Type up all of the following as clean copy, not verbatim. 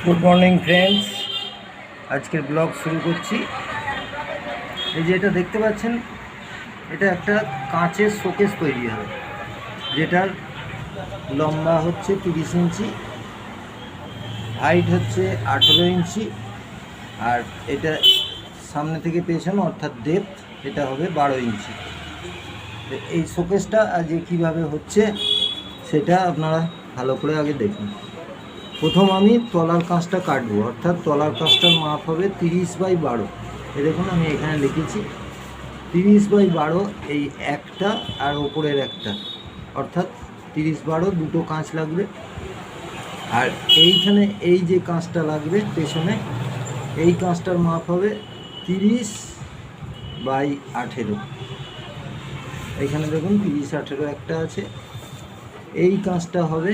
Good morning friends, আজকের blog শুরু করছি। এই যে এটা দেখতে পাচ্ছেন, এটা একটা কাঁচের শোকেস তৈরি হবে, যেটার লম্বা হচ্ছে 30 ইঞ্চি, হাইট হচ্ছে 18 ইঞ্চি, আর এটা সামনে থেকে পেছনে অর্থাৎ ডেপথ এটা হবে 12 ইঞ্চি। এই শোকেসটা আজকে কীভাবে হচ্ছে সেটা আপনারা ভালো করে আগে দেখুন। প্রথম আমি তলার কাঁচটা কাটবো, অর্থাৎ তলার কাঁচটার মাপ হবে 30/12। এই দেখুন আমি এখানে লিখেছি 30/12, এই একটা আর ওপরের একটা, অর্থাৎ 30/12 দুটো কাঁচ লাগবে। আর এইখানে এই যে কাঁচটা লাগবে পেছনে, এই কাঁচটার মাপ হবে 30/18। এখানে দেখুন 30/18 একটা আছে। এই কাঁচটা হবে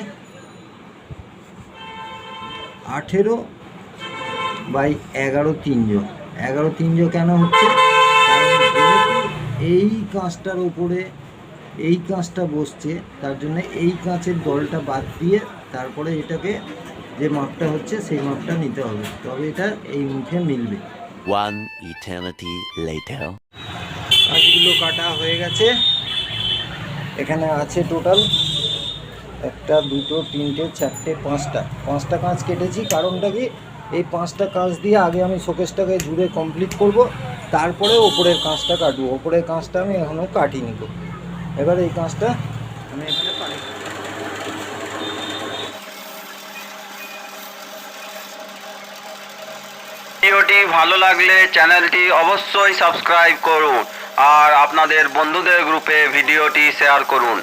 18/11 তিনজো। 11 কেন হচ্ছে? কারণ যেহেতু এই কাঁচটার ওপরে এই কাঁচটা বসছে, তার জন্য এই কাঁচের দলটা বাদ দিয়ে তারপরে এটাকে যে মাপটা হচ্ছে সেই মাপটা নিতে হবে, তবে এটা এই মুখে মিলবে। One eternity later. কাঁচগুলো কাটা হয়ে গেছে। এখানে আছে টোটাল একটা, দুটো, তিনটে, চারটে, পাঁচটা কাঁচ কেটেছি। কারণটা কি, এই পাঁচটা কাঁচ দিয়ে আগে আমি শোকেসটাকে জুড়ে কমপ্লিট করব, তারপরে ওপরের কাঁচটা কাটবো। ওপরের কাঁচটা আমি এখনও কাটিনি। এবার এই কাঁচটা আমি এখানে কাটি। ভিডিওটি ভালো লাগলে চ্যানেলটি অবশ্যই সাবস্ক্রাইব করুন আর আপনাদের বন্ধুদের গ্রুপে ভিডিওটি শেয়ার করুন।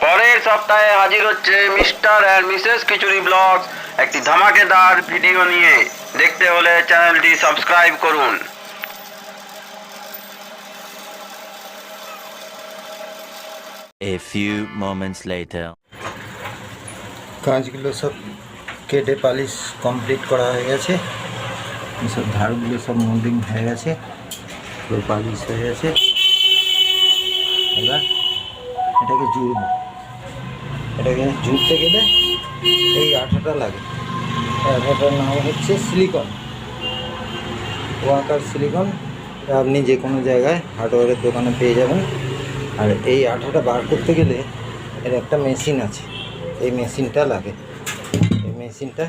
পরের সপ্তাহে হাজির হচ্ছে Mr and Mrs Khichuri blogs একটি ধামাকেদার ভিডিও নিয়ে। দেখতে হলে চ্যানেলটি সাবস্ক্রাইব করুন। A few moments later. কাঁচগুলো সব কেটে পালিশ কমপ্লিট করা হয়ে গেছে। সব ধারগুলো সব মোল্ডিং হয়ে গেছে, পুরো পালিশ হয়ে গেছে। এবার এটাকে জুড়ব। এটাকে জুড়তে গেলে এই আঠাটা লাগে। আঠাটার নাম হচ্ছে সিলিকন, ওয়াকার সিলিকন। আপনি যে কোনো জায়গায় হার্ডওয়্যারের দোকানে পেয়ে যাবেন। আর এই আঠাটা বার করতে গেলে এর একটা মেশিন আছে, এই মেশিনটা লাগে। এই মেশিনটা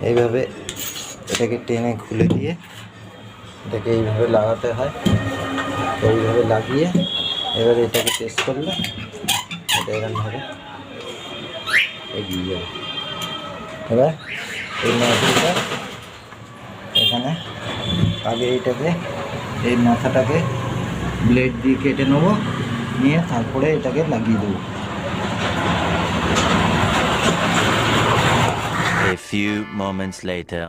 এইভাবে এটাকে টেনে খুলে দিয়ে এটাকে এইভাবে লাগাতে হয়। এইভাবে লাগিয়ে এবারে এটাকে টেস্ট করলে এটা এরকমভাবে এগিয়ে যাবে। এবার এই মেশিনটা এখানে আগে এইটাকে, এই মাথাটাকে ব্লেড দিয়ে কেটে নেবো, নিয়ে তারপরে এটাকে লাগিয়ে দেবো। A few moments later.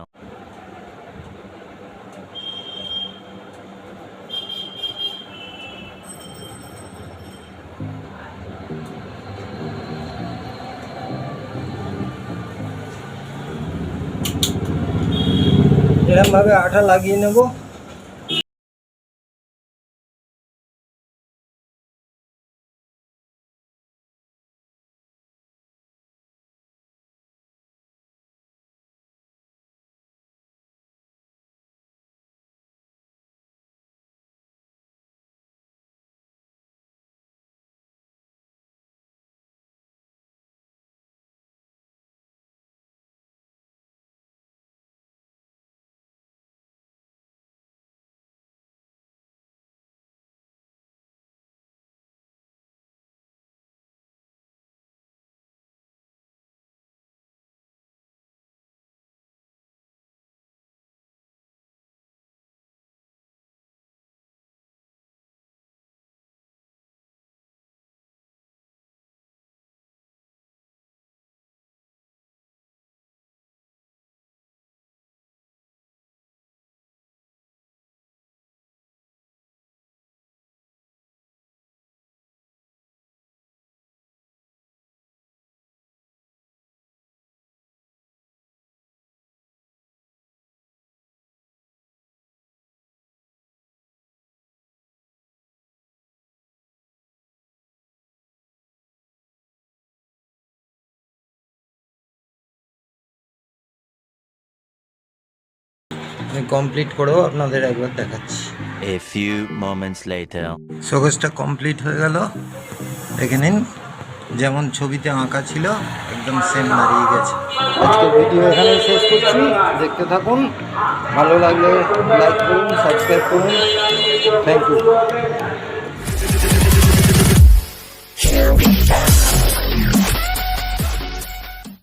এরকমভাবে আঠা লাগিয়ে নেব। আমি কমপ্লিট করেও আপনাদের একবার দেখাচ্ছি। A few moments later. শোকেসটা কমপ্লিট হয়ে গেল, দেখে নিন যেমন ছবিতে আঁকা ছিল একদম সেম দাঁড়িয়ে গেছে। আজকের ভিডিও এখানে শেষ করছি, দেখতে থাকুন, ভালো লাগলে লাইক করুন, সাবস্ক্রাইব করুন, থ্যাংক ইউ।